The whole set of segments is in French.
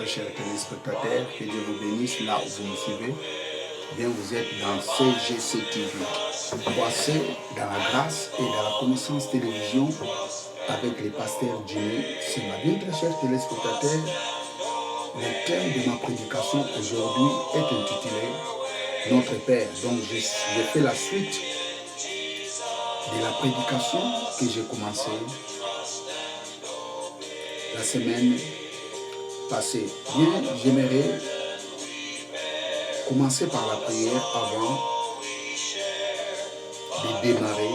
très chers téléspectateurs, que Dieu vous bénisse là où vous me suivez. Bien, vous êtes dans CGC TV. Croissez dans la grâce et dans la connaissance télévision avec les pasteurs Jimmy Sima. Bien, très chers téléspectateurs, le thème de ma prédication aujourd'hui est intitulé Notre Père. Donc, je fais la suite de la prédication que j'ai commencée la semaine passée. Bien, j'aimerais commencer par la prière avant de démarrer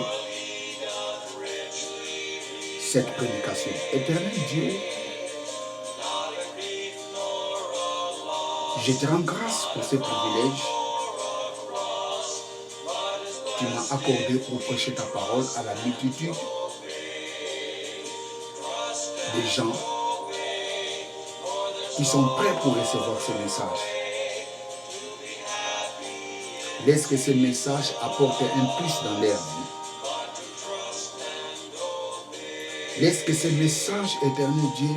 cette prédication. Éternel Dieu, je te rends grâce pour ce privilège que tu m'as accordé pour prêcher ta parole à la multitude des gens qui sont prêts pour recevoir ce message. Laisse que ce message apporte un plus dans leur vie. Laisse que ce message, éternel Dieu,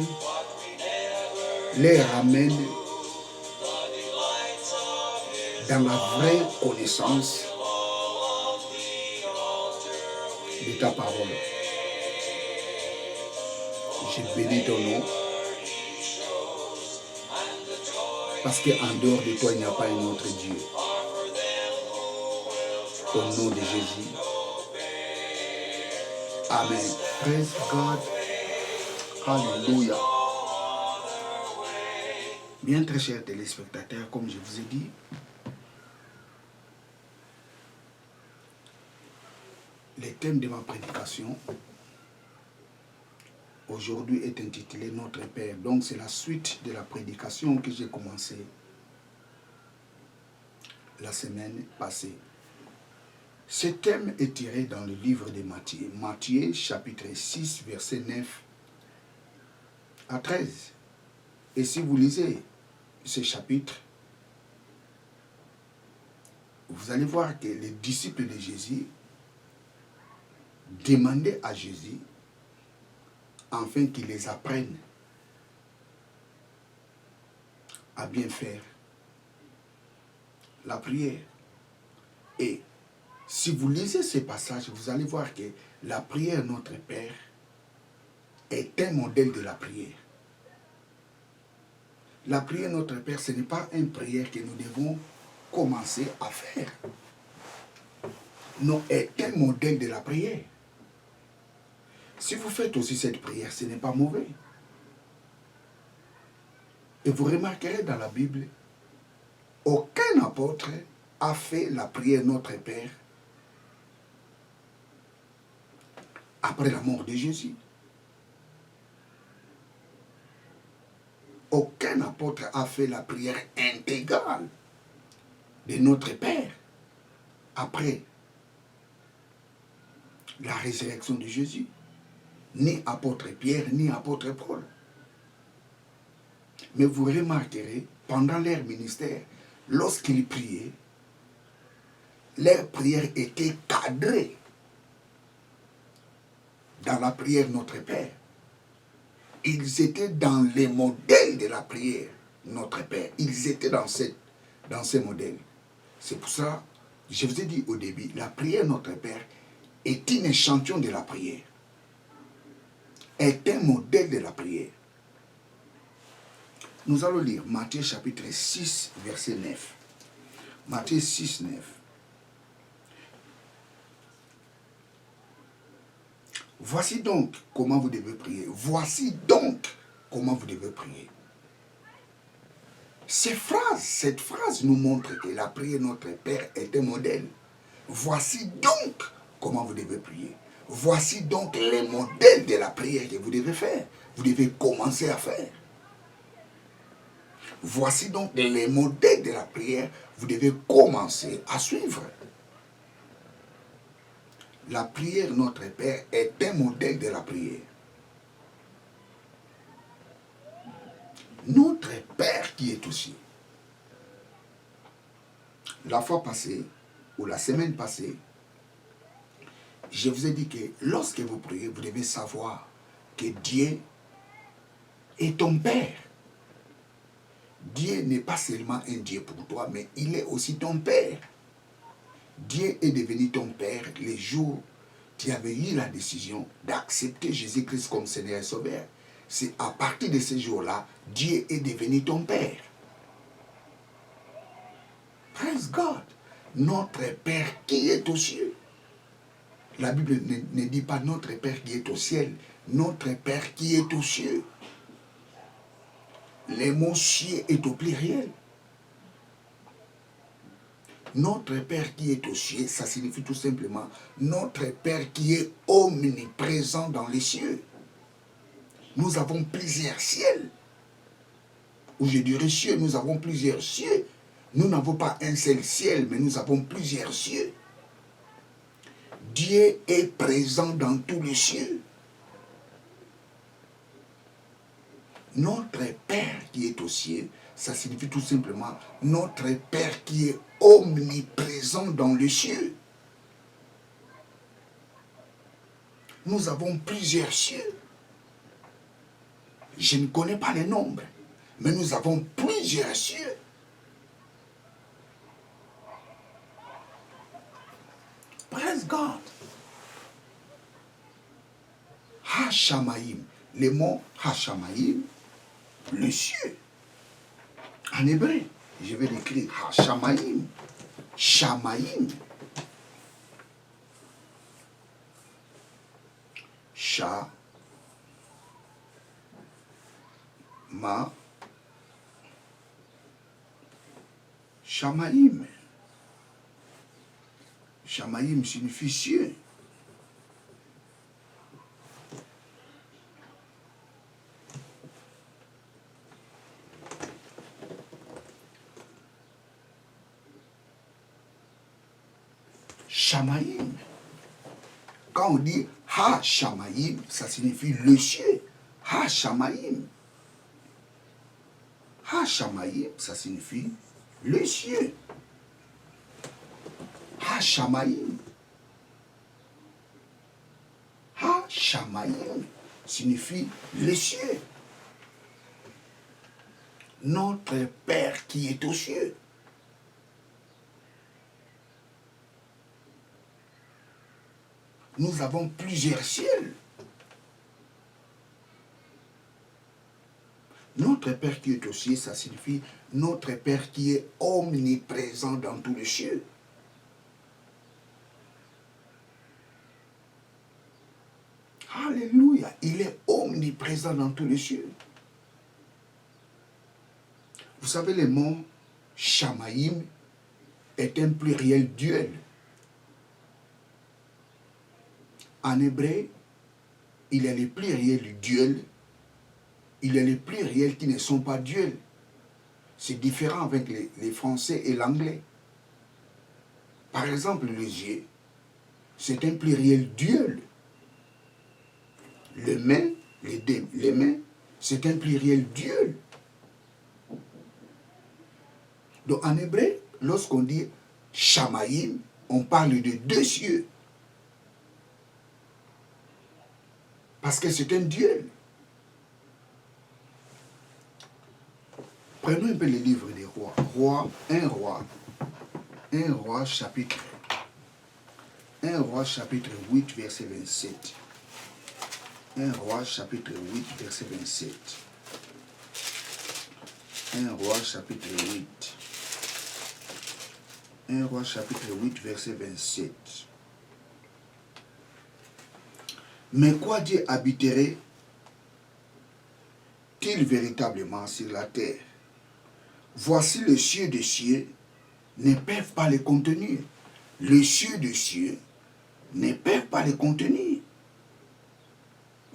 les ramène dans la vraie connaissance de ta parole. Je bénis ton nom. Parce qu'en dehors de toi, il n'y a pas un autre Dieu. Au nom de Jésus. Amen. Praise God. Alléluia. Bien, très chers téléspectateurs, comme je vous ai dit, le thème de ma prédication aujourd'hui est intitulé Notre Père. Donc, c'est la suite de la prédication que j'ai commencée la semaine passée. Ce thème est tiré dans le livre de Matthieu. Matthieu, chapitre 6, verset 9 à 13. Et si vous lisez ce chapitre, vous allez voir que les disciples de Jésus demandaient à Jésus afin qu'il les apprenne à bien faire la prière. Et si vous lisez ces passages, vous allez voir que la prière Notre Père est un modèle de la prière. La prière Notre Père, ce n'est pas une prière que nous devons commencer à faire. Non, est un modèle de la prière. Si vous faites aussi cette prière, ce n'est pas mauvais. Et vous remarquerez dans la Bible, aucun apôtre a fait la prière Notre Père après la mort de Jésus. Aucun apôtre a fait la prière intégrale de Notre Père après la résurrection de Jésus. Ni apôtre Pierre, ni apôtre Paul. Mais vous remarquerez, pendant leur ministère, lorsqu'ils priaient, leur prière était cadrée dans la prière Notre Père. Ils étaient dans les modèles de la prière Notre Père. Ils étaient dans ces modèles. C'est pour ça, je vous ai dit au début, la prière Notre Père est un échantillon de la prière. Est un modèle de la prière. Nous allons lire Matthieu chapitre 6, verset 9. Matthieu 6, 9. Voici donc comment vous devez prier. Voici donc comment vous devez prier. Cette phrase nous montre que la prière Notre Père est un modèle. Voici donc comment vous devez prier. Voici donc les modèles de la prière que vous devez faire. Vous devez commencer à faire. Voici donc les modèles de la prière. Vous devez commencer à suivre. La prière Notre Père est un modèle de la prière. Notre Père qui est aussi. La fois passée, ou la semaine passée, je vous ai dit que lorsque vous priez, vous devez savoir que Dieu est ton Père. Dieu n'est pas seulement un Dieu pour toi, mais il est aussi ton Père. Dieu est devenu ton Père les jours où tu avais eu la décision d'accepter Jésus-Christ comme Seigneur et Sauveur. C'est à partir de ce jour-là, Dieu est devenu ton Père. Praise God. Notre Père qui est aux cieux. La Bible ne dit pas notre Père qui est au ciel, notre Père qui est aux cieux. Le mot cieux est au pluriel. Notre Père qui est aux cieux, ça signifie tout simplement notre Père qui est omniprésent dans les cieux. Nous avons plusieurs ciels. Ou je dirais cieux, nous avons plusieurs cieux. Nous n'avons pas un seul ciel, mais nous avons plusieurs cieux. Dieu est présent dans tous les cieux. Notre Père qui est aux cieux, ça signifie tout simplement notre Père qui est omniprésent dans les cieux. Nous avons plusieurs cieux. Je ne connais pas les nombres, mais nous avons plusieurs cieux. Praise God. Hashamaïm. Le mot Hashamaïm, le cieux. En hébreu, je vais l'écrire Hashamaïm. Shamaïm. Sha. Ma. Shamaïm. Shamaïm signifie cieux. Shamaïm. Quand on dit Ha Shamaïm, ça signifie le ciel. Ha Shamaïm. Ha Shamaïm, ça signifie le ciel. Ha Shamaïm. Ha Shamaïm signifie le ciel. Notre Père qui est aux cieux. Nous avons plusieurs ciels. Notre Père qui est aux cieux, ça signifie notre Père qui est omniprésent dans tous les cieux. Alléluia, il est omniprésent dans tous les cieux. Vous savez, le mot Shamaïm est un pluriel duel. En hébreu, il y a les pluriels duels, il y a les pluriels qui ne sont pas duels. C'est différent avec les français et l'anglais. Par exemple, les yeux, c'est un pluriel duel. Les mains, les mains, c'est un pluriel duel. Donc en hébreu, lorsqu'on dit Shamaïm, on parle de deux cieux. Parce que c'est un duel. Prenons un peu le livre des rois. Un roi chapitre 8, verset 27. Un roi chapitre 8, verset 27. Un roi chapitre 8. Un roi chapitre 8, verset 27. Mais quoi Dieu habiterait-il véritablement sur la terre? Voici les cieux des cieux ne peuvent pas les contenir. Les cieux des cieux ne peuvent pas les contenir.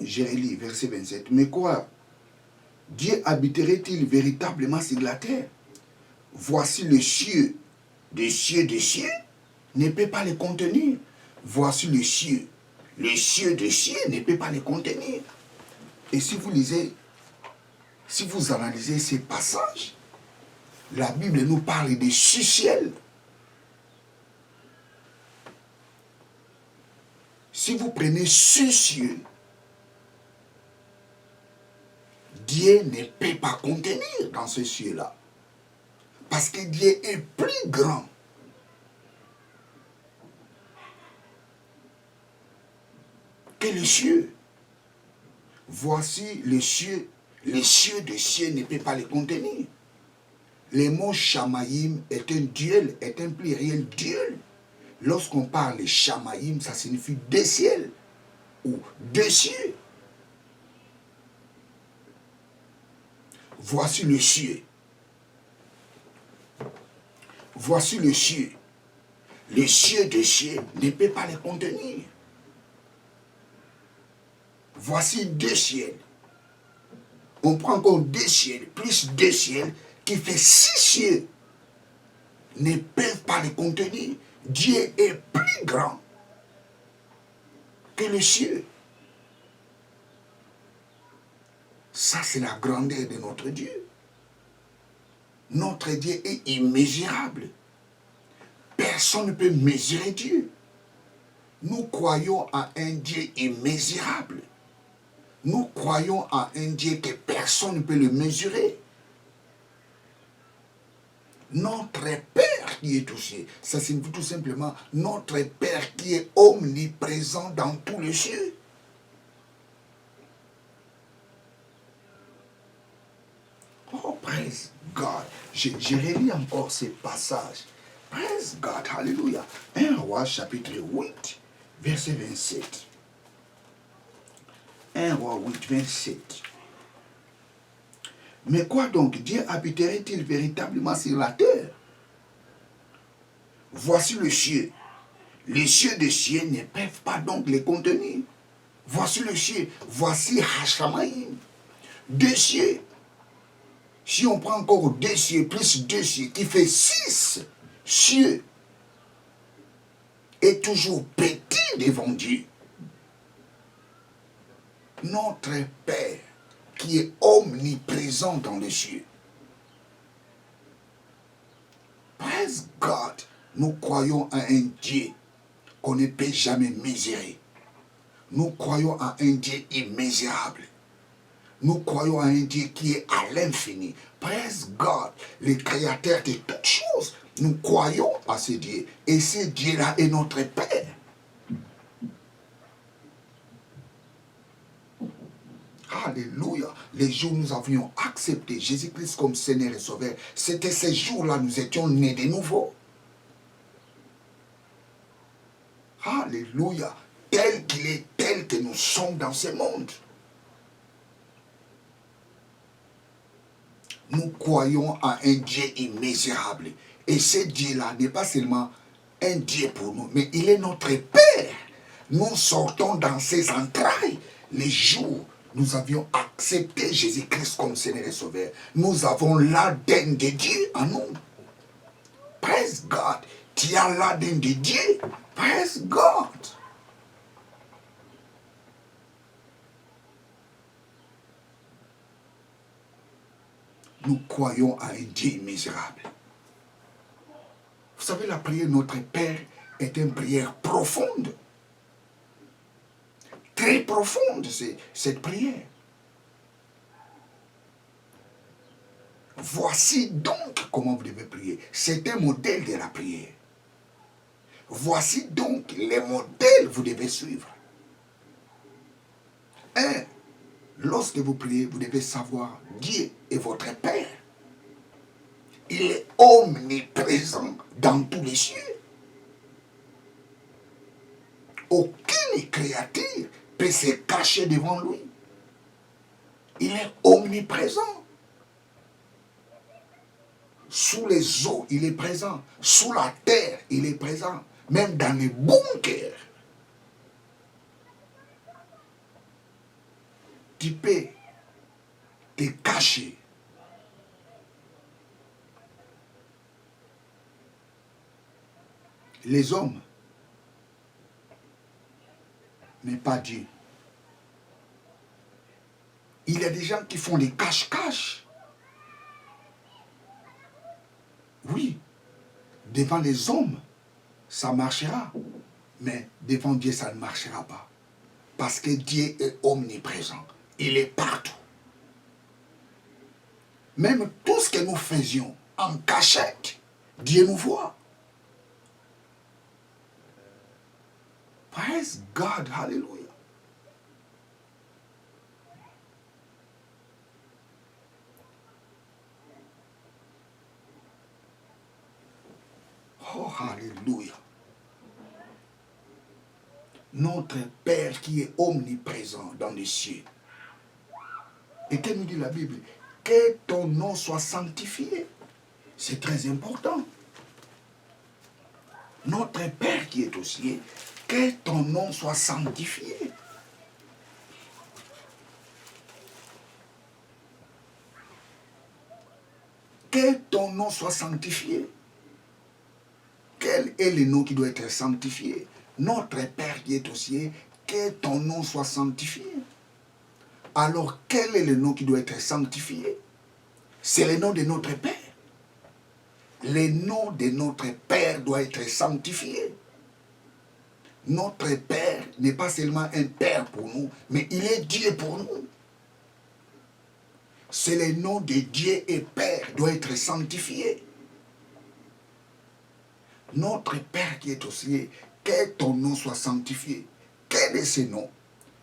Je relis verset 27. Mais quoi Dieu habiterait-il véritablement sur la terre? Voici les cieux des cieux ne peuvent pas les contenir. Voici les cieux des cieux ne peuvent pas les contenir. Et si vous lisez, si vous analysez ces passages, la Bible nous parle des 6 ciels. Si vous prenez 6 cieux, Dieu ne peut pas contenir dans ces cieux-là. Parce que Dieu est plus grand. Que les cieux. Voici les cieux des cieux ne peuvent pas les contenir. Le mot Shamaïm est un duel, est un pluriel duel. Lorsqu'on parle de Shamaïm, ça signifie des ciels ou des cieux. Voici le ciel. Voici le ciel. Les cieux des cieux ne peuvent pas les contenir. Voici deux ciels. On prend encore deux ciels, plus deux ciels, qui fait 6 cieux. Ne peuvent pas les contenir. Dieu est plus grand que les cieux. Ça, c'est la grandeur de notre Dieu. Notre Dieu est immesurable. Personne ne peut mesurer Dieu. Nous croyons à un Dieu immesurable. Nous croyons à un Dieu que personne ne peut le mesurer. Notre Père qui est aussi, ça signifie tout simplement notre Père qui est omniprésent dans tous les cieux. Oh, praise God. Je relis encore ces passages. Praise God, hallelujah. 1 Roi chapitre 8, verset 27. 1 Roi 8, 27. Mais quoi donc, Dieu habiterait-il véritablement sur la terre? Voici le ciel. Les cieux des cieux ne peuvent pas donc les contenir. Voici le ciel. Voici Hashamaïm. Deux cieux. Si on prend encore deux cieux, plus deux cieux, qui fait 6 cieux, est toujours petit devant Dieu. Notre Père, qui est omniprésent dans les cieux. Praise God, nous croyons à un Dieu qu'on ne peut jamais mesurer. Nous croyons à un Dieu immesurable. Nous croyons à un Dieu qui est à l'infini. Praise God, le créateur de toutes choses. Nous croyons à ce Dieu. Et ce Dieu-là est notre Père. Alléluia. Les jours où nous avions accepté Jésus-Christ comme Seigneur et Sauveur, c'était ces jours-là nous étions nés de nouveau. Alléluia. Tel qu'il est, tel que nous sommes dans ce monde. Nous croyons à un Dieu immesurable. Et ce Dieu-là n'est pas seulement un Dieu pour nous, mais il est notre Père. Nous sortons dans ses entrailles les jours nous avions accepté Jésus-Christ comme Seigneur et Sauveur. Nous avons l'ADN de Dieu en nous. Praise God. Tu as l'ADN de Dieu. Praise God. Nous croyons à un Dieu immesurable. Vous savez, la prière Notre Père est une prière profonde. Très profonde, cette prière. Voici donc comment vous devez prier. C'est un modèle de la prière. Voici donc les modèles que vous devez suivre. 1. Lorsque vous priez, vous devez savoir Dieu est votre Père. Il est omniprésent dans tous les cieux. Aucune créature peut se cacher devant lui. Il est omniprésent. Sous les eaux, il est présent. Sous la terre, il est présent. Même dans les bunkers. Tu peux te cacher. Les hommes, mais pas Dieu. Il y a des gens qui font des cache-cache. Oui, devant les hommes, ça marchera. Mais devant Dieu, ça ne marchera pas. Parce que Dieu est omniprésent. Il est partout. Même tout ce que nous faisions, en cachette, Dieu nous voit. Praise God, hallelujah. Oh, hallelujah. Notre Père qui est omniprésent dans les cieux. Et qu'elle nous dit la Bible? Que ton nom soit sanctifié. C'est très important. Notre Père qui est aux cieux, que ton nom soit sanctifié. Que ton nom soit sanctifié. Quel est le nom qui doit être sanctifié? Notre Père qui est aux cieux, que ton nom soit sanctifié. Alors, quel est le nom qui doit être sanctifié? C'est le nom de notre Père. Le nom de notre Père doit être sanctifié. Notre Père n'est pas seulement un Père pour nous, mais il est Dieu pour nous. C'est le nom de Dieu et Père doit être sanctifié. Notre Père qui est aux cieux, que ton nom soit sanctifié. Quel est ce nom?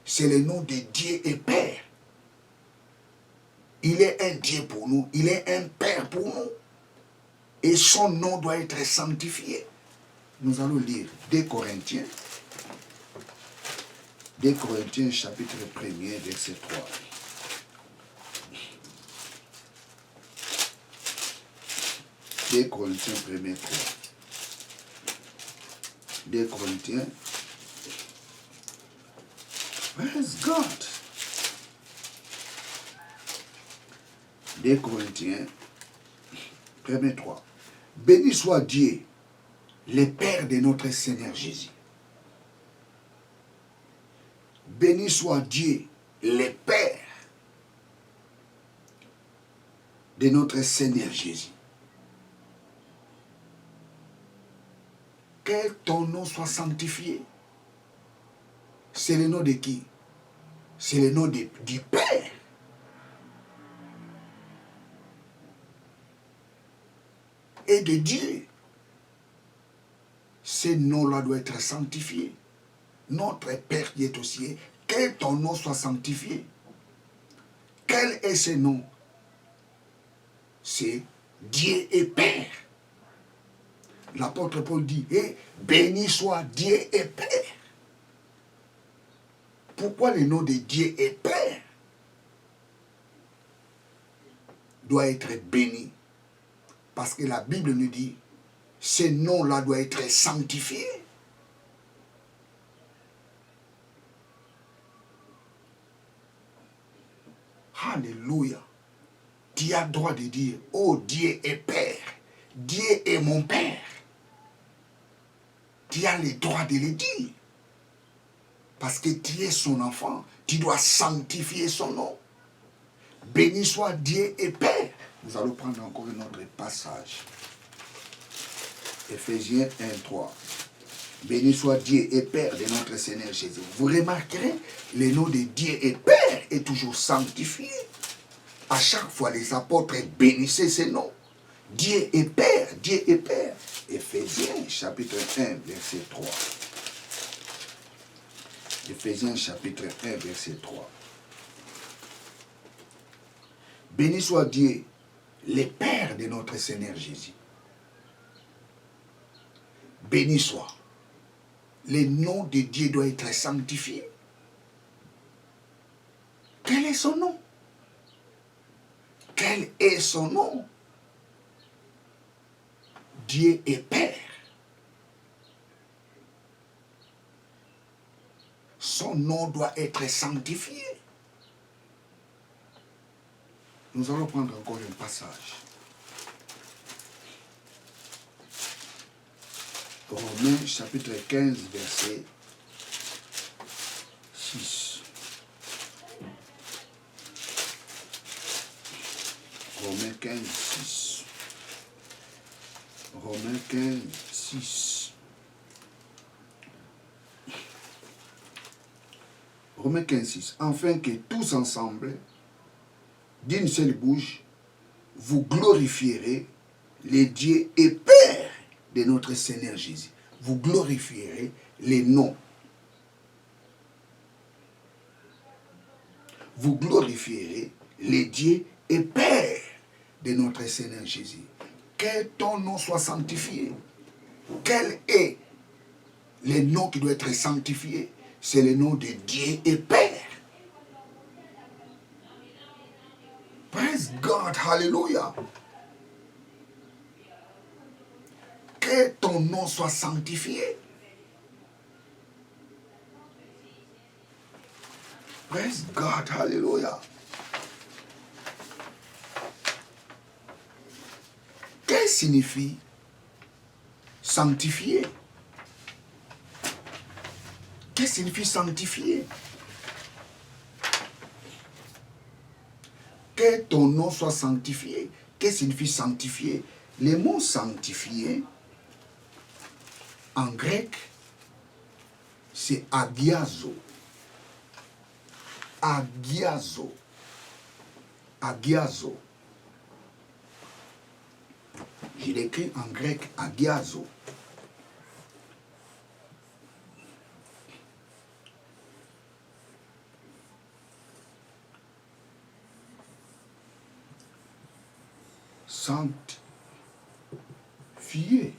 C'est le nom de Dieu et Père. Il est un Dieu pour nous, il est un Père pour nous. Et son nom doit être sanctifié. Nous allons lire 2 Corinthiens. 2 Corinthiens chapitre 1er, verset 3. 2 Corinthiens 1er 3. 2 Corinthiens. Praise God. 2 Corinthiens 1er 3. Béni soit Dieu, le Père de notre Seigneur Jésus. Béni soit Dieu, le Père de notre Seigneur Jésus. Que ton nom soit sanctifié. C'est le nom de qui? C'est le nom du Père. Et de Dieu. Ce nom-là doit être sanctifié. Notre Père qui est au ciel, que ton nom soit sanctifié. Quel est ce nom? C'est Dieu et Père. L'apôtre Paul dit, béni soit Dieu et Père. Pourquoi le nom de Dieu et Père doit être béni? Parce que la Bible nous dit, ce nom-là doit être sanctifié. Alléluia. Tu as le droit de dire, oh Dieu est Père, Dieu est mon Père. Tu as le droit de le dire. Parce que tu es son enfant, tu dois sanctifier son nom. Béni soit Dieu et Père. Nous allons prendre encore un autre passage. Éphésiens 1, 3. Béni soit Dieu et Père de notre Seigneur Jésus. Vous remarquerez, le nom de Dieu et Père est toujours sanctifié. À chaque fois, les apôtres bénissaient ce nom. Dieu et Père, Dieu et Père. Éphésiens chapitre 1, verset 3. Éphésiens chapitre 1, verset 3. Béni soit Dieu, le Père de notre Seigneur Jésus. Béni soit. Le nom de Dieu doit être sanctifié. Quel est son nom? Quel est son nom? Dieu est Père. Son nom doit être sanctifié. Nous allons prendre encore un passage. Romains chapitre 15, verset 6. Romains 15, 6. Romains 15, 6. Romains 15, 6. Afin que tous ensemble, d'une seule bouche, vous glorifierez le Dieu et Père de notre Seigneur Jésus. Vous glorifierez les noms. Vous glorifierez les dieux et Père de notre Seigneur Jésus. Que ton nom soit sanctifié. Quel est le nom qui doit être sanctifié? C'est le nom de Dieu et Père. Praise God, hallelujah. Que ton nom soit sanctifié. Praise God, hallelujah. Qu'est-ce que signifie sanctifier? Qu'est-ce que signifie sanctifier? Que ton nom soit sanctifié. Qu'est-ce que signifie sanctifier? Le mot sanctifier, en grec, c'est agiazo. Agiazo. Agiazo. Je l'écris en grec agiazo. Sanctifier.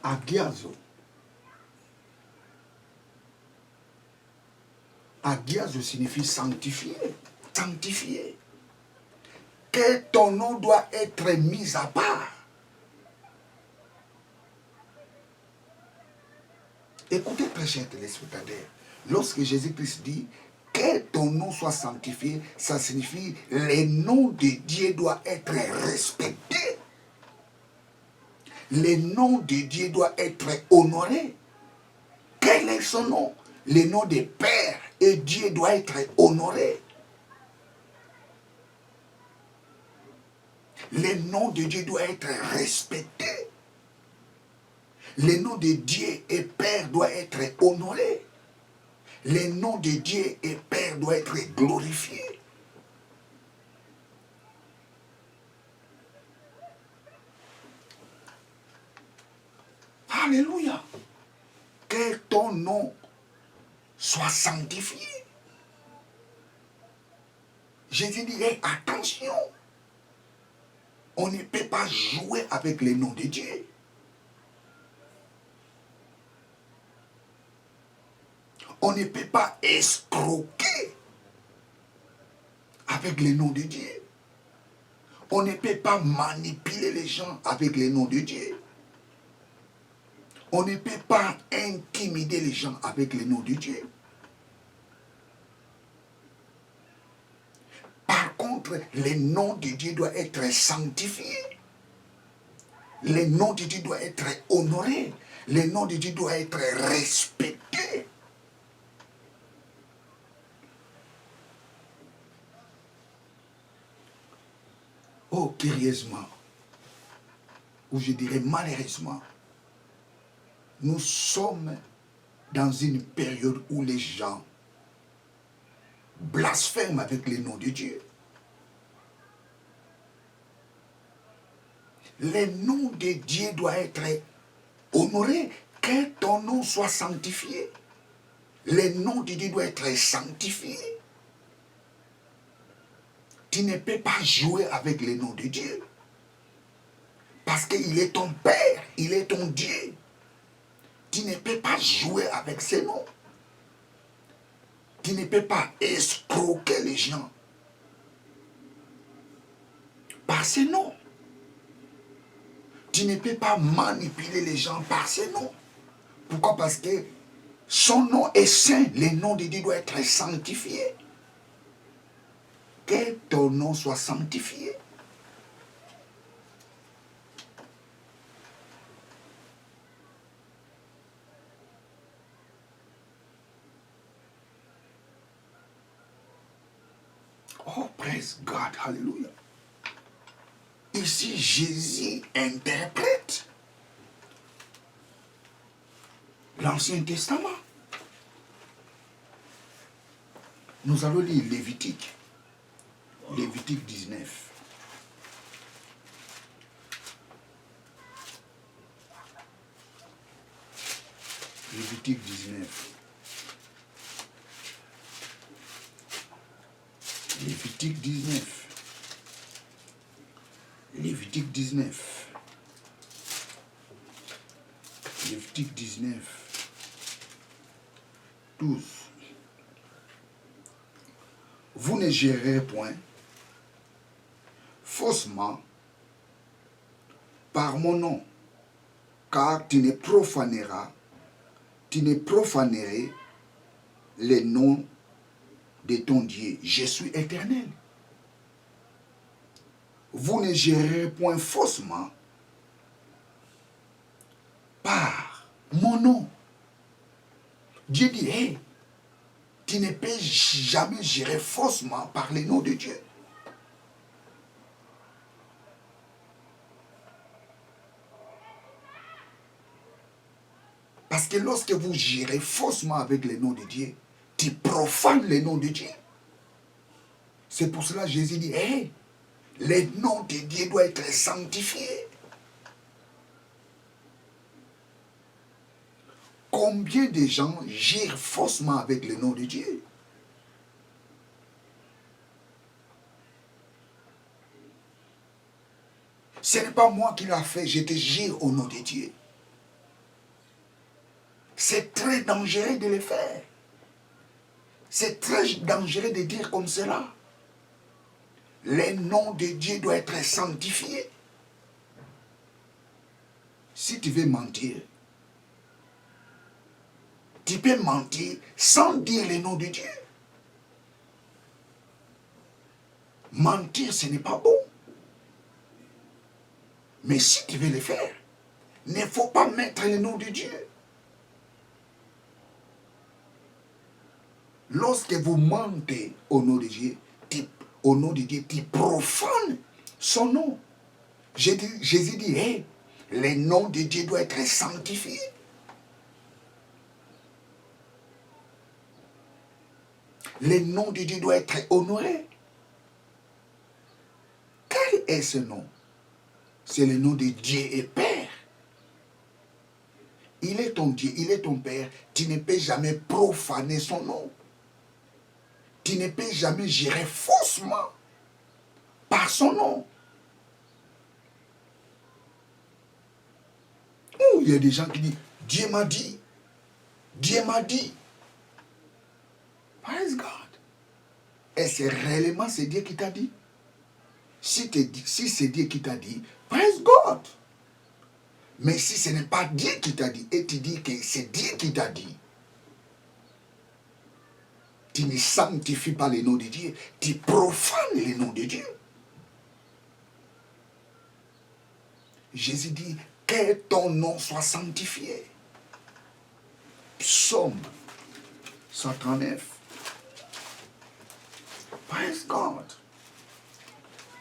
Agiazo. Agiazo signifie sanctifier. Sanctifier. Que ton nom doit être mis à part. Écoutez très cher téléspectateur. Lorsque Jésus-Christ dit que ton nom soit sanctifié, ça signifie le nom de Dieu doit être respecté. Le nom de Dieu doit être honoré. Quel est son nom? Le nom de Père et Dieu doit être honoré. Le nom de Dieu doit être respecté. Le nom de Dieu et Père doit être honoré. Le nom de Dieu et Père doit être glorifié. Alléluia. Que ton nom soit sanctifié. Jésus dirait, attention, on ne peut pas jouer avec le nom de Dieu. On ne peut pas escroquer avec le nom de Dieu. On ne peut pas manipuler les gens avec le nom de Dieu. On ne peut pas intimider les gens avec le nom de Dieu. Par contre, le nom de Dieu doit être sanctifié. Le nom de Dieu doit être honoré. Le nom de Dieu doit être respecté. Oh, curieusement, ou je dirais malheureusement, nous sommes dans une période où les gens blasphèment avec le nom de Dieu. Le nom de Dieu doit être honoré, que ton nom soit sanctifié. Le nom de Dieu doit être sanctifié. Tu ne peux pas jouer avec le nom de Dieu. Parce qu'il est ton Père, il est ton Dieu. Tu ne peux pas jouer avec ses noms. Tu ne peux pas escroquer les gens par ses noms. Tu ne peux pas manipuler les gens par ses noms. Pourquoi? Parce que son nom est saint. Le nom de Dieu doit être sanctifié. Que ton nom soit sanctifié. Oh, praise God, hallelujah. Ici, Jésus interprète l'Ancien Testament. Nous allons lire Lévitique. Lévitique 19. Lévitique 19. Lévitique 19. Lévitique 19. Lévitique 19. 12. Vous ne gérerez point faussement par mon nom, car tu ne profaneras les noms de ton Dieu. Je suis éternel. Vous ne gérerez point faussement par mon nom. Dieu dit, hey, tu ne peux jamais gérer faussement par les noms de Dieu. Parce que lorsque vous gérez faussement avec les noms de Dieu, tu profanes les noms de Dieu. C'est pour cela que Jésus dit, hey, les noms de Dieu doivent être sanctifiés. Combien de gens gèrent faussement avec le nom de Dieu? Ce n'est pas moi qui l'ai fait, je te gère au nom de Dieu. C'est très dangereux de le faire. C'est très dangereux de dire comme cela. Les noms de Dieu doivent être sanctifiés. Si tu veux mentir, tu peux mentir sans dire le nom de Dieu. Mentir, ce n'est pas bon. Mais si tu veux le faire, il ne faut pas mettre le nom de Dieu. Lorsque vous mentez au nom de Dieu, tu profanes son nom. Jésus dit, hey, les noms de Dieu doivent être sanctifiés. Les noms de Dieu doivent être honorés. Quel est ce nom? C'est le nom de Dieu et Père. Il est ton Dieu, il est ton Père. Tu ne peux jamais profaner son nom. Tu ne peux jamais gérer faussement par son nom. Oh, il y a des gens qui disent, Dieu m'a dit. Dieu m'a dit. Praise God. Est-ce réellement c'est Dieu qui t'a dit? Si c'est Dieu qui t'a dit, praise God. Mais si ce n'est pas Dieu qui t'a dit, et tu dis que c'est Dieu qui t'a dit, tu ne sanctifies pas le nom de Dieu, tu profanes le nom de Dieu. Jésus dit, que ton nom soit sanctifié. Psaume 139. Praise God.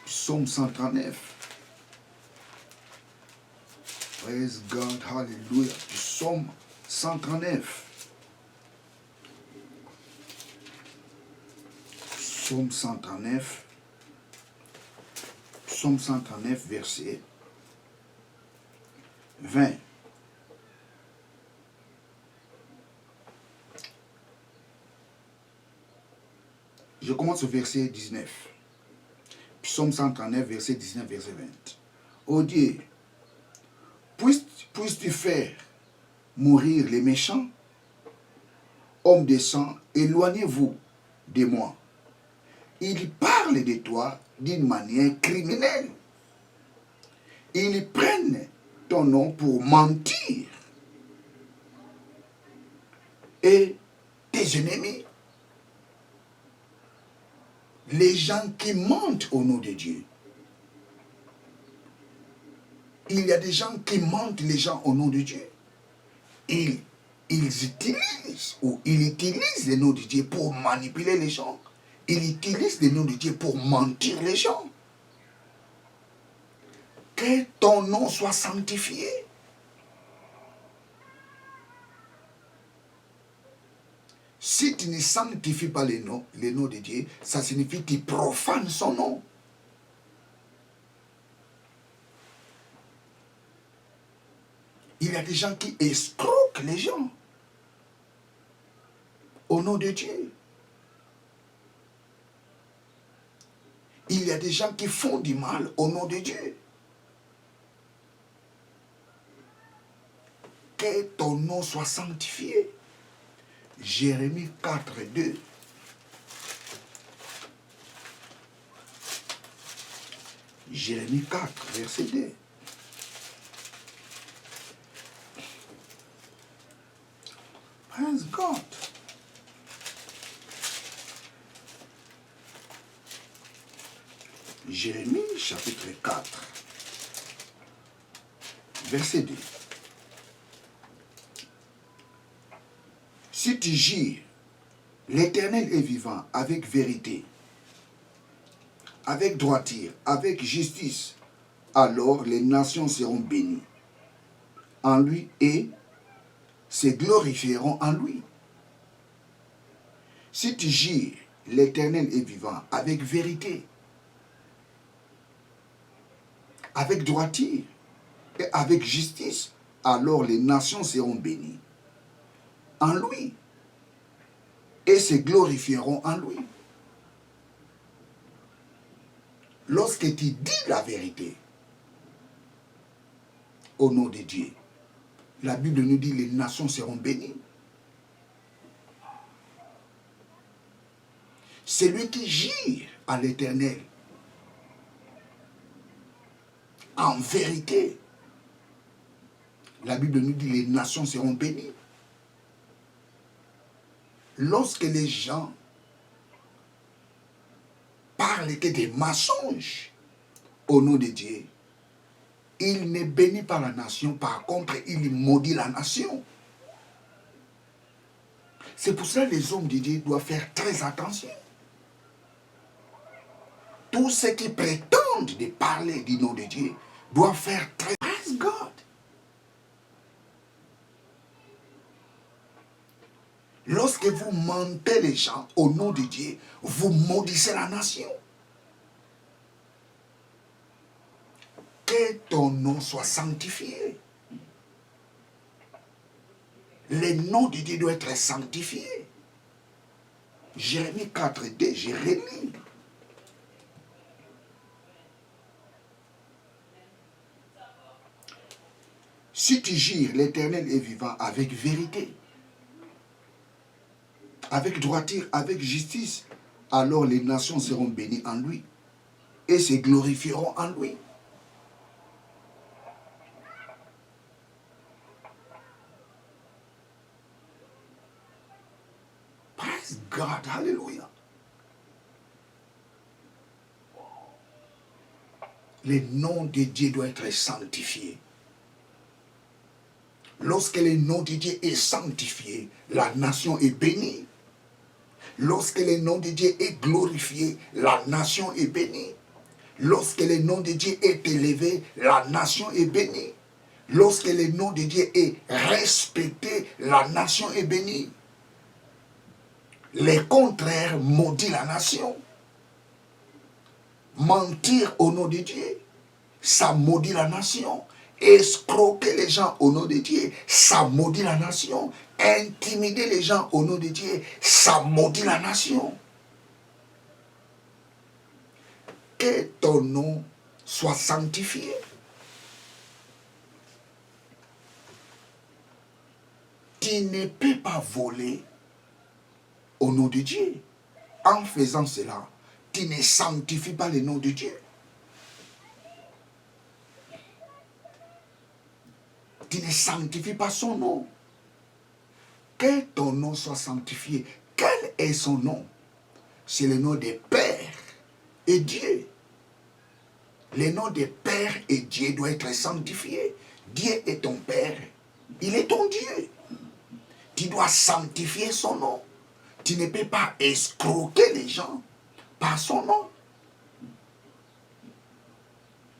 Psaume 139. Praise God, hallelujah. Psaume 139. Psaume 139. Psaume 139, verset 20. Je commence au verset 19. Psaume 139, verset 19, verset 20. Ô Dieu, puisses-tu faire mourir les méchants? Hommes de sang, éloignez-vous de moi. Ils parlent de toi d'une manière criminelle. Ils prennent ton nom pour mentir. Et tes ennemis, les gens qui mentent au nom de Dieu. Il y a des gens qui mentent les gens au nom de Dieu. Ils utilisent le nom de Dieu pour manipuler les gens. Ils utilisent le nom de Dieu pour mentir les gens. Que ton nom soit sanctifié. Si tu ne sanctifies pas le nom de Dieu, ça signifie que tu profanes son nom. Il y a des gens qui escroquent les gens au nom de Dieu. Il y a des gens qui font du mal au nom de Dieu. Que ton nom soit sanctifié. Jérémie 4, 2. Jérémie 4, verset 2. Praise God. Jérémie chapitre 4, verset 2. Si tu jures, l'Éternel est vivant avec vérité, avec droiture, avec justice, alors les nations seront bénies en lui et se glorifieront en lui. Si tu jures, l'Éternel est vivant avec vérité, avec droiture et avec justice, alors les nations seront bénies en lui et se glorifieront en lui. Lorsque tu dis la vérité au nom de Dieu, la Bible nous dit les nations seront bénies. Celui qui jure à l'Éternel en vérité, la Bible nous dit les nations seront bénies. Lorsque les gens parlent que des mensonges au nom de Dieu, il ne bénit pas la nation, par contre, il maudit la nation. C'est pour cela que les hommes de Dieu doivent faire très attention. Tous ceux qui prétendent de parler du nom de Dieu doivent faire très attention. Praise God. Lorsque vous mentez les gens au nom de Dieu, vous maudissez la nation. Que ton nom soit sanctifié. Le nom de Dieu doit être sanctifié. Jérémie 4, 2, Jérémie. Si tu jures, l'Éternel est vivant avec vérité, avec droiture, avec justice, alors les nations seront bénies en lui et se glorifieront en lui. Praise God, hallelujah. Le nom de Dieu doit être sanctifié. Lorsque le nom de Dieu est sanctifié, la nation est bénie. Lorsque le nom de Dieu est glorifié, la nation est bénie. Lorsque le nom de Dieu est élevé, la nation est bénie. Lorsque le nom de Dieu est respecté, la nation est bénie. Le contraire maudit la nation. Mentir au nom de Dieu, ça maudit la nation. Escroquer les gens au nom de Dieu, ça maudit la nation. Intimider les gens au nom de Dieu, ça maudit la nation. Que ton nom soit sanctifié. Tu ne peux pas voler au nom de Dieu. En faisant cela, tu ne sanctifies pas le nom de Dieu. Tu ne sanctifies pas son nom. Que ton nom soit sanctifié. Quel est son nom? C'est le nom des Pères et Dieu. Le nom des Pères et Dieu doit être sanctifié. Dieu est ton Père. Il est ton Dieu. Tu dois sanctifier son nom. Tu ne peux pas escroquer les gens par son nom.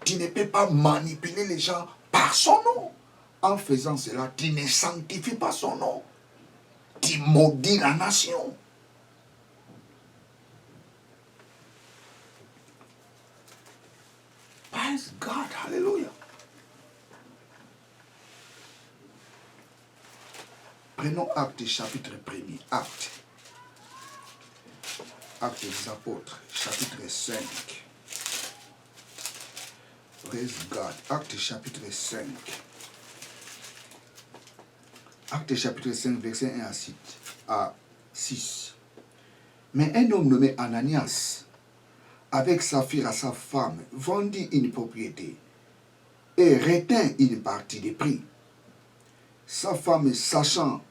Tu ne peux pas manipuler les gens par son nom. En faisant cela, tu ne sanctifies pas son nom. tu maudis la nation. Praise God, hallelujah. Prenons Actes chapitre 1er, Actes des apôtres, chapitre 5. Praise God, Actes chapitre 5. Actes chapitre 5, verset 1 à 6. Mais un homme nommé Ananias, avec Saphira sa femme, vendit une propriété et retint une partie des prix. Sa femme, sachant,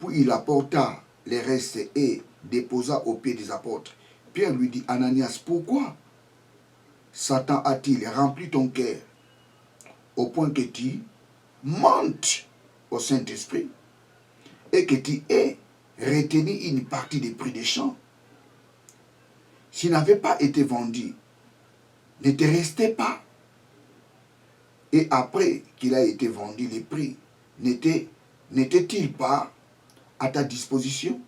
puis il apporta les restes et déposa aux pieds des apôtres. Pierre lui dit, Ananias, pourquoi Satan a-t-il rempli ton cœur au point que tu mentes au Saint-Esprit et que tu aies retenu une partie des prix des champs? S'il n'avait pas été vendu, ne te restait pas. Et après qu'il a été vendu, les prix n'étaient-ils pas à ta disposition?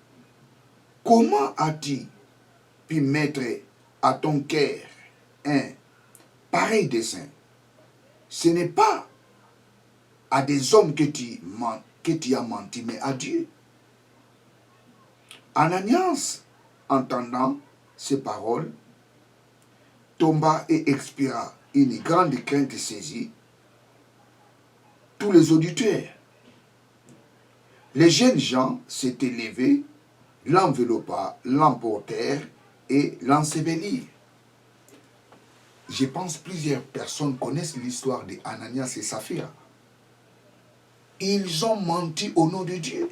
Comment as-tu pu mettre à ton cœur un pareil dessein? Ce n'est pas à des hommes que tu as menti, mais à Dieu. Ananias, entendant ces paroles, tomba et expira. Une grande crainte saisit tous les auditeurs. Les jeunes gens s'étaient levés, l'enveloppa, l'emportèrent et l'ensevelirent. Je pense que plusieurs personnes connaissent l'histoire d'Ananias et Saphira. Ils ont menti au nom de Dieu.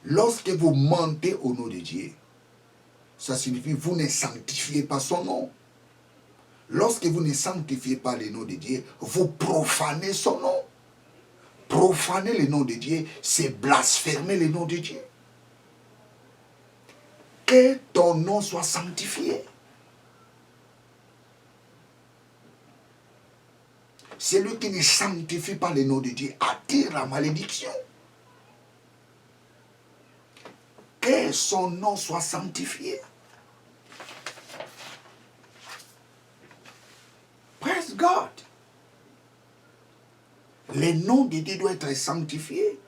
Lorsque vous mentez au nom de Dieu, ça signifie que vous ne sanctifiez pas son nom. Lorsque vous ne sanctifiez pas le nom de Dieu, vous profanez son nom. Profaner le nom de Dieu, c'est blasphémer le nom de Dieu. Que ton nom soit sanctifié. Celui qui ne sanctifie pas le nom de Dieu attire la malédiction. Que son nom soit sanctifié. Praise God. Le nom de Dieu doit être sanctifié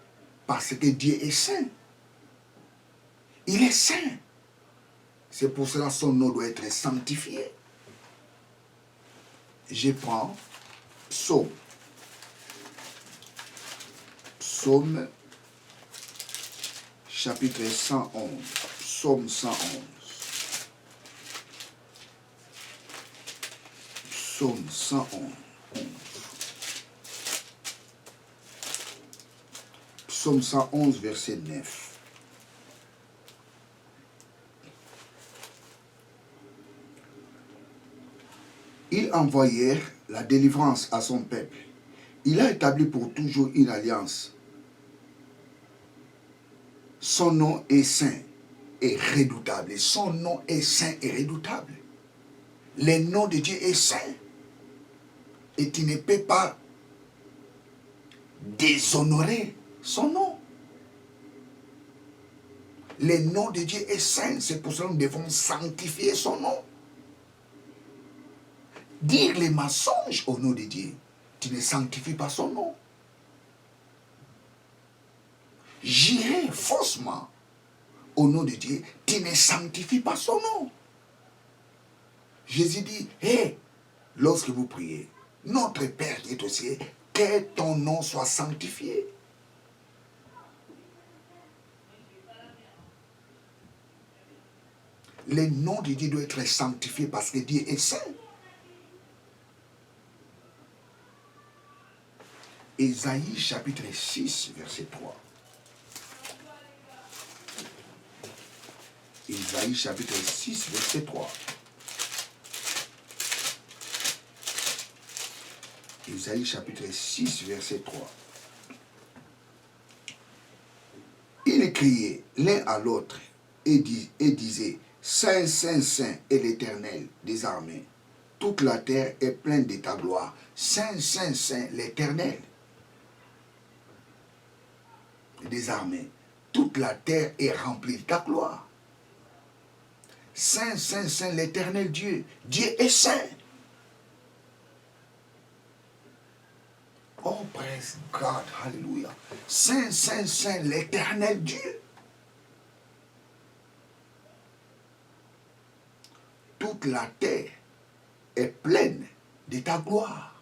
parce que Dieu est saint. Il est saint. C'est pour cela que son nom doit être sanctifié. Je prends Psaume. Psaume chapitre 111. Psaume 111. Psaume 111. Psaume 111, verset 9. Ils envoyèrent la délivrance à son peuple. Il a établi pour toujours une alliance. Son nom est saint et redoutable. Son nom est saint et redoutable. Le nom de Dieu est saint. Et tu ne peux pas déshonorer son nom. Le nom de Dieu est saint. C'est pour cela que nous devons sanctifier son nom. Dire les mensonges au nom de Dieu, tu ne sanctifies pas son nom. Jurer faussement au nom de Dieu, tu ne sanctifies pas son nom. Jésus dit, hé, lorsque vous priez, notre Père qui est au ciel, que ton nom soit sanctifié. Le nom de Dieu doit être sanctifié parce que Dieu est saint. Ésaïe chapitre 6, verset 3. Ésaïe chapitre 6, verset 3. Ésaïe chapitre 6, verset 3. Ils criaient l'un à l'autre et disaient, Saint, Saint, Saint est l'Éternel des armées. Toute la terre est pleine de ta gloire. Saint, Saint, Saint l'Éternel. des armées. Toute la terre est remplie de ta gloire. Saint, Saint, Saint, l'Éternel Dieu. Dieu est saint. Oh, praise God, hallelujah. Saint, Saint, Saint, l'Éternel Dieu. Toute la terre est pleine de ta gloire.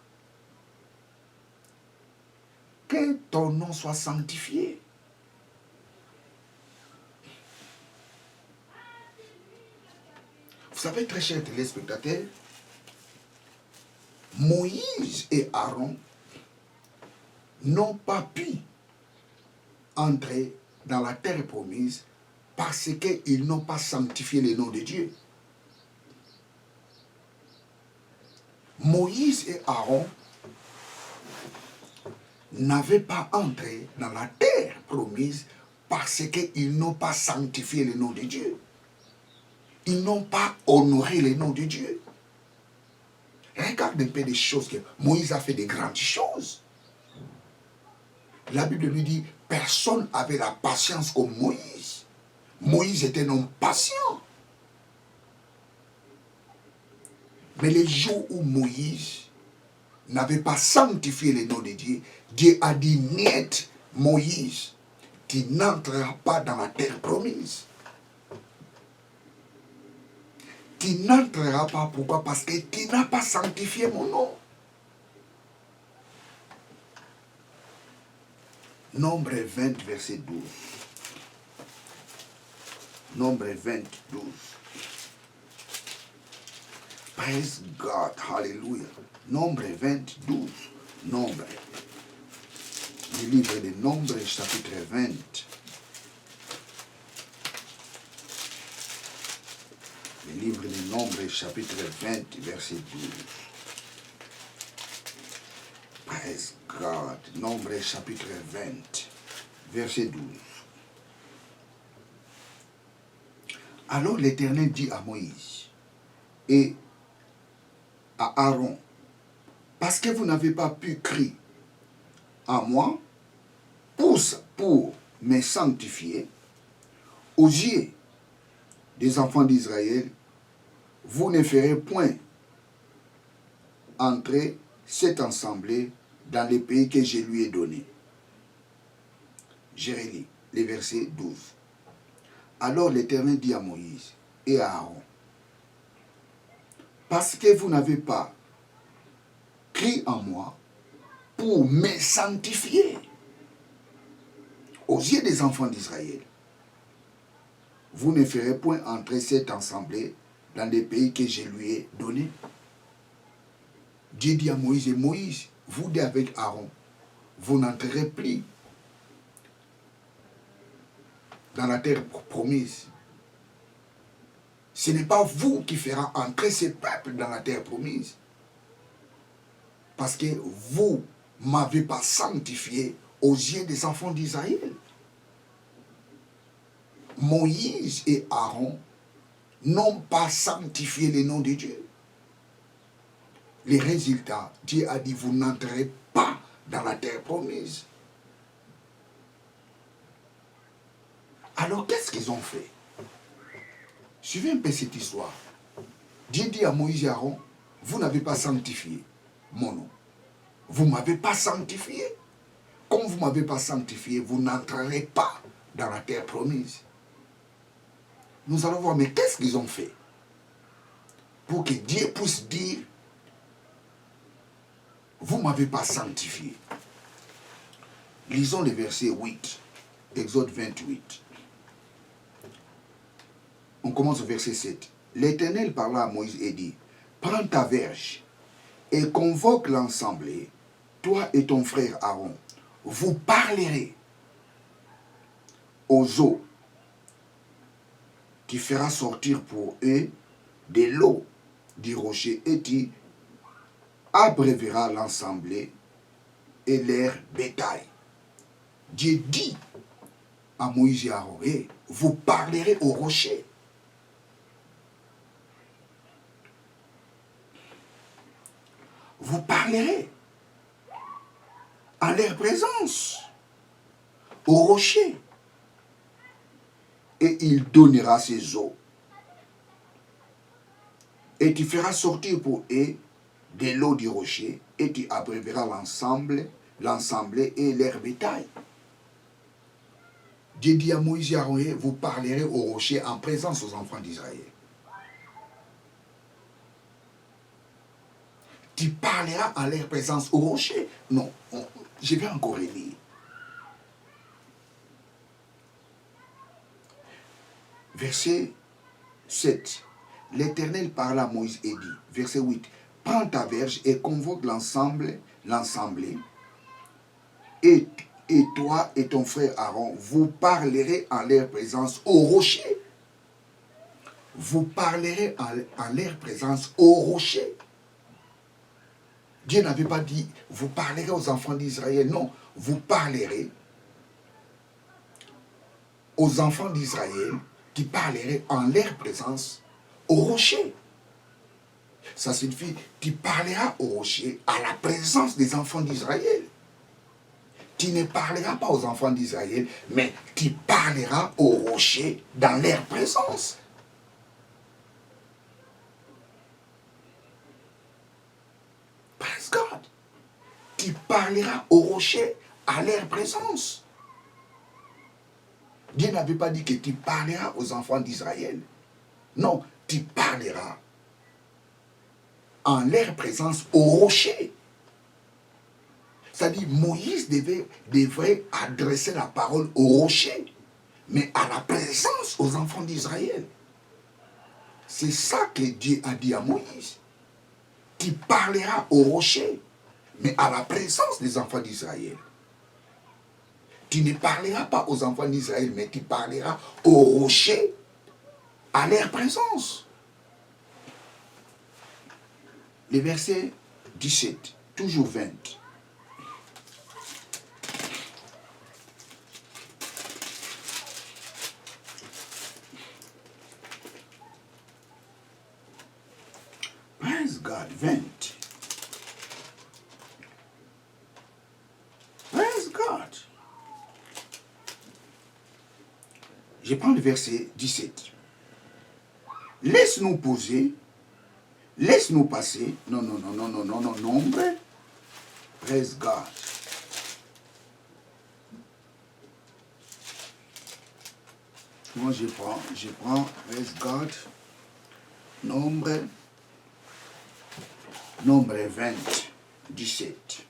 Que ton nom soit sanctifié. Vous savez, très chers téléspectateurs, Moïse et Aaron n'ont pas pu entrer dans la terre promise parce qu'ils n'ont pas sanctifié le nom de Dieu. Moïse et Aaron n'avaient pas entré dans la terre promise parce qu'ils n'ont pas sanctifié le nom de Dieu. Ils n'ont pas honoré le nom de Dieu. Regarde un peu les choses que Moïse a fait, des grandes choses. La Bible lui dit, personne n'avait la patience comme Moïse. Moïse était un homme patient. Mais les jours où Moïse n'avait pas sanctifié le nom de Dieu, Dieu a dit, niet, Moïse, tu n'entreras pas dans la terre promise. Tu n'entreras pas, pourquoi? Parce que tu n'as pas sanctifié mon nom. Nombre 20, verset 12. Nombre 20, 12. Praise God, hallelujah. Nombre 20, 12. Nombre. Le livre de Nombre, chapitre 20. Le livre de Nombre, chapitre 20, verset 12. Praise God. Nombre, chapitre 20, verset 12. Alors l'Éternel dit à Moïse et à Aaron, parce que vous n'avez pas pu crier à moi pour me sanctifier aux yeux des enfants d'Israël, vous ne ferez point entrer cette assemblée dans les pays que je lui ai donné. Je relis les versets 12. Alors l'Éternel dit à Moïse et à Aaron, parce que vous n'avez pas crié en moi pour me sanctifier aux yeux des enfants d'Israël, vous ne ferez point entrer cette assemblée dans les pays que je lui ai donnés. Dieu dit à Moïse, et Moïse, vous deux avec Aaron, vous n'entrerez plus dans la terre promise. Ce n'est pas vous qui ferez entrer ce peuple dans la terre promise. Parce que vous ne m'avez pas sanctifié aux yeux des enfants d'Israël. Moïse et Aaron n'ont pas sanctifié le nom de Dieu. Les résultats, Dieu a dit, vous n'entrez pas dans la terre promise. Alors qu'est-ce qu'ils ont fait? Suivez un peu cette histoire. Dieu dit à Moïse et Aaron, vous n'avez pas sanctifié mon nom. Vous ne m'avez pas sanctifié. Comme vous ne m'avez pas sanctifié, vous n'entrerez pas dans la terre promise. Nous allons voir, mais qu'est-ce qu'ils ont fait pour que Dieu puisse dire, vous ne m'avez pas sanctifié. Lisons le verset 8, Exode 28. On commence au verset 7. L'Éternel parla à Moïse et dit, prends ta verge et convoque l'assemblée, toi et ton frère Aaron. Vous parlerez aux eaux. Tu feras sortir pour eux de l'eau du rocher et tu abréveras l'assemblée et leur bétail. Dieu dit à Moïse et Aaron, vous parlerez au rocher. Vous parlerez en leur présence au rocher. Et il donnera ses eaux. Et tu feras sortir pour eux de l'eau du rocher, et tu abreuveras l'ensemble et leur bétail. Dieu dit à Moïse et à Aaron, vous parlerez au rocher en présence aux enfants d'Israël. Tu parleras en leur présence au rocher. Non, je vais encore relire. Verset 7. L'Éternel parla à Moïse et dit, verset 8, prends ta verge et convoque l'ensemble, et toi et ton frère Aaron, vous parlerez en leur présence au rocher. Vous parlerez en leur présence au rocher. Dieu n'avait pas dit, vous parlerez aux enfants d'Israël. Non, vous parlerez aux enfants d'Israël qui parleraient en leur présence au rocher. Ça signifie, tu parleras au rocher à la présence des enfants d'Israël. Tu ne parleras pas aux enfants d'Israël, mais tu parleras au rocher dans leur présence. Praise God. Tu parleras au rocher à leur présence. Dieu n'avait pas dit que tu parleras aux enfants d'Israël. Non, tu parleras en leur présence au rocher. C'est-à-dire, Moïse devrait adresser la parole au rocher, mais à la présence aux enfants d'Israël. C'est ça que Dieu a dit à Moïse. Tu parleras au rocher, mais à la présence des enfants d'Israël. Tu ne parleras pas aux enfants d'Israël, mais tu parleras au rocher, à leur présence. Le verset 17, toujours 20. Praise God, 20. Praise God. Je prends le verset 17. Laisse-nous poser, laisse-nous passer. Non, nombre. Praise God. Moi, je prends, praise God. Nombre 20, 17.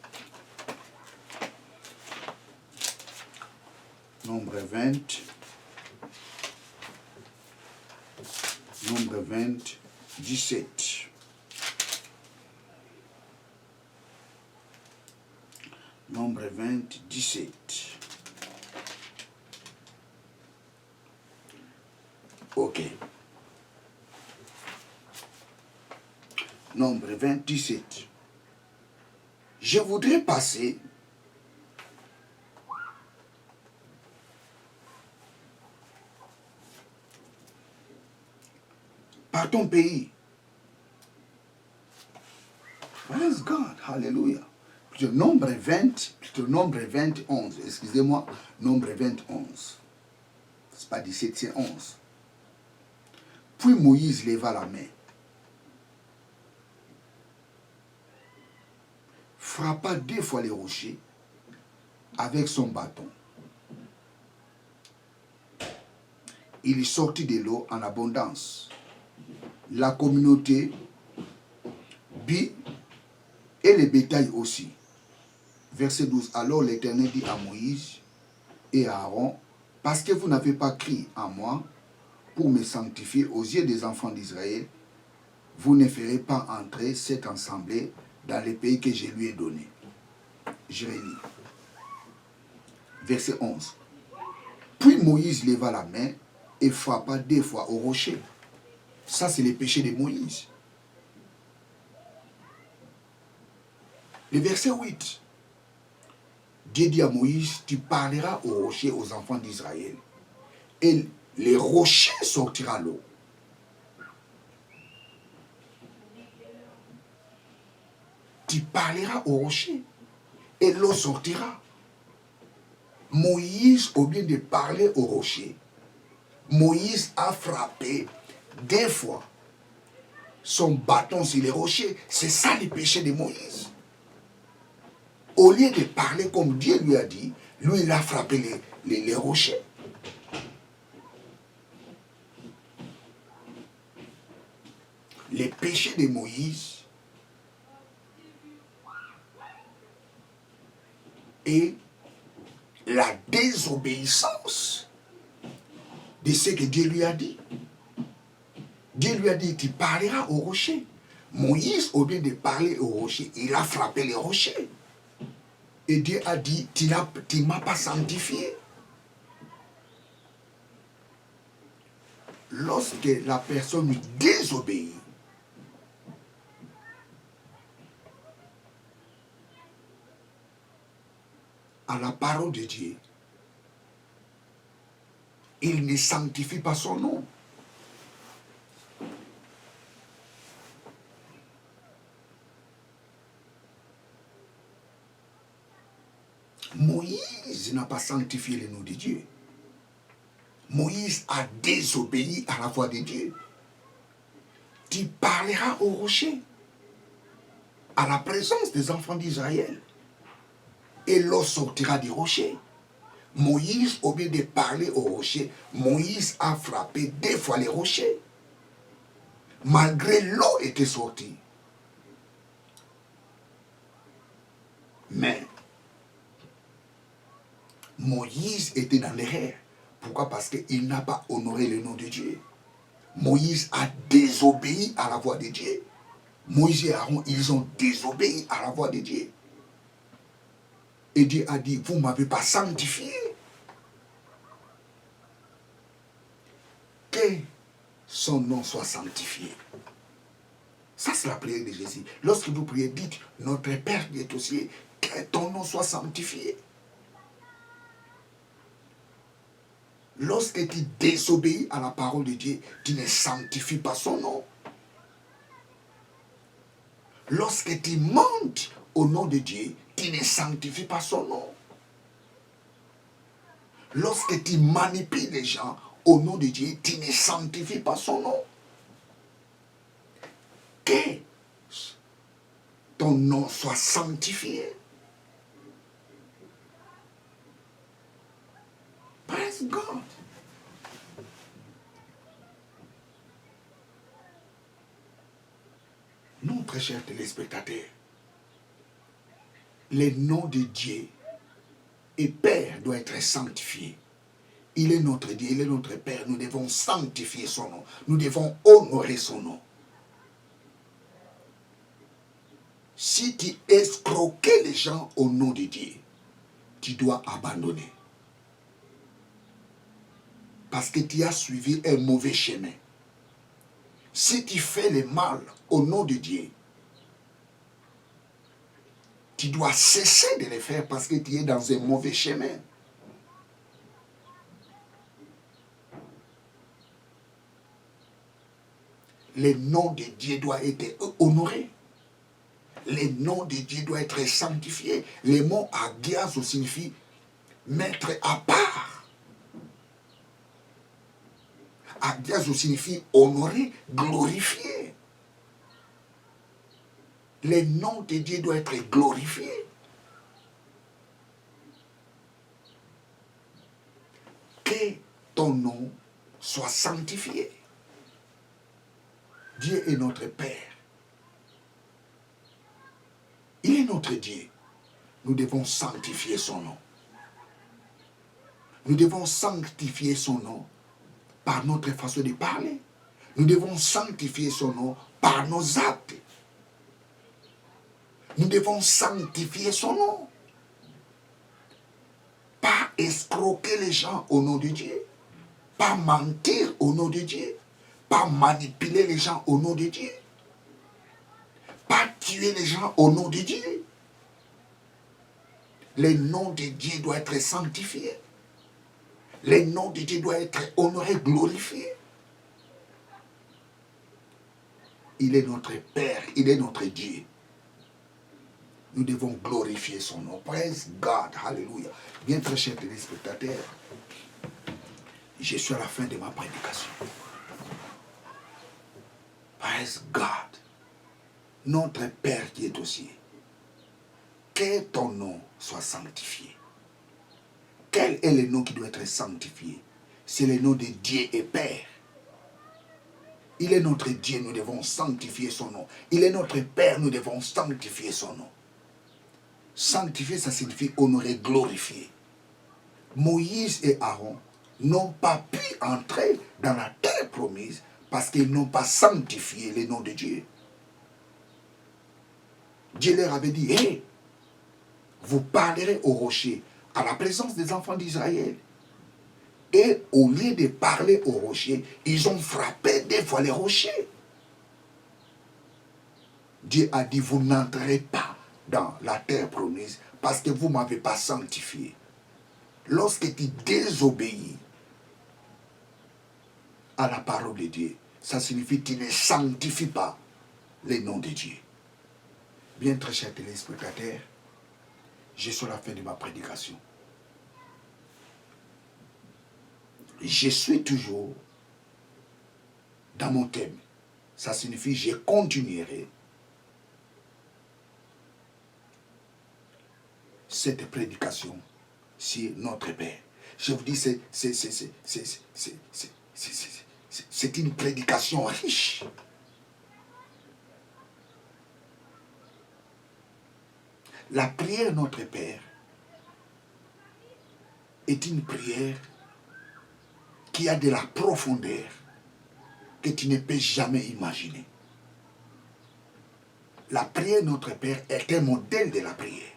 Nombre 20, 17. Nombre 20, 17. Ok. Nombre 20, 17. Je voudrais passer par ton pays. Praise God, hallelujah. Nombre 20, plutôt nombre 21, excusez-moi, nombre 21. C'est pas 17, c'est 11. Puis Moïse leva la main, frappa 2 fois les rochers avec son bâton. Il sortit de l'eau en abondance. La communauté but et les bétails aussi. Verset 12. Alors l'Éternel dit à Moïse et à Aaron, parce que vous n'avez pas crié à moi pour me sanctifier aux yeux des enfants d'Israël, vous ne ferez pas entrer cette assemblée dans le pays que je lui ai donné. Je relis. Verset 11. Puis Moïse leva la main et frappa 2 fois au rocher. Ça, c'est le péché de Moïse. Le verset 8. Dieu dit à Moïse, tu parleras au rocher aux enfants d'Israël. Et les rochers sortira l'eau. Tu parleras au rocher. Et l'eau sortira. Moïse, au lieu de parler au rocher, Moïse a frappé 2 fois son bâton sur les rochers. C'est ça le péché de Moïse. Au lieu de parler comme Dieu lui a dit, lui il a frappé les rochers. Les péchés de Moïse et la désobéissance de ce que Dieu lui a dit. Dieu lui a dit, tu parleras au rocher. Moïse, au lieu de parler au rocher, il a frappé les rochers. Et Dieu a dit, tu ne m'as pas sanctifié. Lorsque la personne désobéit, à la parole de Dieu, il ne sanctifie pas son nom. Moïse n'a pas sanctifié le nom de Dieu. Moïse a désobéi à la voix de Dieu. Tu parleras au rocher, à la présence des enfants d'Israël, et l'eau sortira du rocher. Moïse, au lieu de parler au rocher, Moïse a frappé 2 fois les rochers. Malgré l'eau était sortie. Mais Moïse était dans l'erreur. Pourquoi? Parce qu'il n'a pas honoré le nom de Dieu. Moïse a désobéi à la voix de Dieu. Moïse et Aaron, ils ont désobéi à la voix de Dieu. Et Dieu a dit, vous ne m'avez pas sanctifié. Que son nom soit sanctifié. Ça, c'est la prière de Jésus. Lorsque vous priez, dites, notre Père qui est aux cieux, que ton nom soit sanctifié. Lorsque tu désobéis à la parole de Dieu, tu ne sanctifies pas son nom. Lorsque tu mentes au nom de Dieu, tu ne sanctifies pas son nom. Lorsque tu manipules les gens au nom de Dieu, tu ne sanctifies pas son nom. Que ton nom soit sanctifié. Praise God. Nous, très chers téléspectateurs, le nom de Dieu et Père doit être sanctifié. Il est notre Dieu, il est notre Père. Nous devons sanctifier son nom. Nous devons honorer son nom. Si tu escroquais les gens au nom de Dieu, tu dois abandonner. Parce que tu as suivi un mauvais chemin. Si tu fais le mal au nom de Dieu, tu dois cesser de le faire parce que tu es dans un mauvais chemin. Le nom de Dieu doit être honoré. Le nom de Dieu doit être sanctifié. Le mot agiazo signifie mettre à part. Agiazo signifie honorer, glorifier. Le nom de Dieu doit être glorifié. Que ton nom soit sanctifié. Dieu est notre Père. Il est notre Dieu. Nous devons sanctifier son nom. Nous devons sanctifier son nom par notre façon de parler. Nous devons sanctifier son nom par nos actes. Nous devons sanctifier son nom. Pas escroquer les gens au nom de Dieu. Pas mentir au nom de Dieu. Pas manipuler les gens au nom de Dieu. Pas tuer les gens au nom de Dieu. Le nom de Dieu doit être sanctifié. Le nom de Dieu doit être honoré, glorifié. Il est notre Père, il est notre Dieu. nous devons glorifier son nom. Praise God, hallelujah. Bien très chers téléspectateurs, je suis à la fin de ma prédication. Praise God. Notre Père qui est aux cieux, que ton nom soit sanctifié. Quel est le nom qui doit être sanctifié? C'est le nom de Dieu et Père. Il est notre Dieu, nous devons sanctifier son nom. Il est notre Père, nous devons sanctifier son nom. Sanctifier, ça signifie honorer, glorifier. Moïse et Aaron n'ont pas pu entrer dans la terre promise parce qu'ils n'ont pas sanctifié le nom de Dieu. Dieu leur avait dit, hey, vous parlerez au rocher à la présence des enfants d'Israël. Et au lieu de parler au rocher, ils ont frappé des fois les rochers. Dieu a dit, vous n'entrerez pas dans la terre promise parce que vous ne m'avez pas sanctifié. Lorsque tu désobéis à la parole de Dieu, ça signifie que tu ne sanctifies pas le nom de Dieu. Bien très chers téléspectateurs, je suis à la fin de ma prédication. Je suis toujours dans mon thème. Ça signifie que je continuerai cette prédication sur notre Père. Je vous dis, c'est une prédication riche. La prière Notre Père est une prière qui a de la profondeur que tu ne peux jamais imaginer. La prière Notre Père est un modèle de la prière.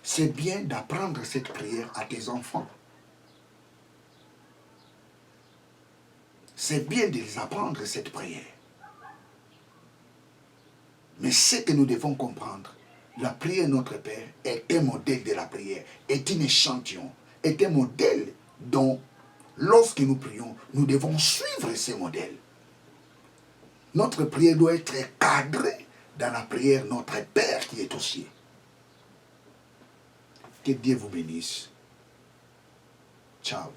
C'est bien d'apprendre cette prière à tes enfants. C'est bien de les apprendre cette prière. Mais ce que nous devons comprendre, la prière Notre Père est un modèle de la prière, est un échantillon, est un modèle dont, lorsque nous prions, nous devons suivre ce modèle. Notre prière doit être cadrée dans la prière Notre Père qui est aux cieux. Que Dieu vous bénisse. Ciao.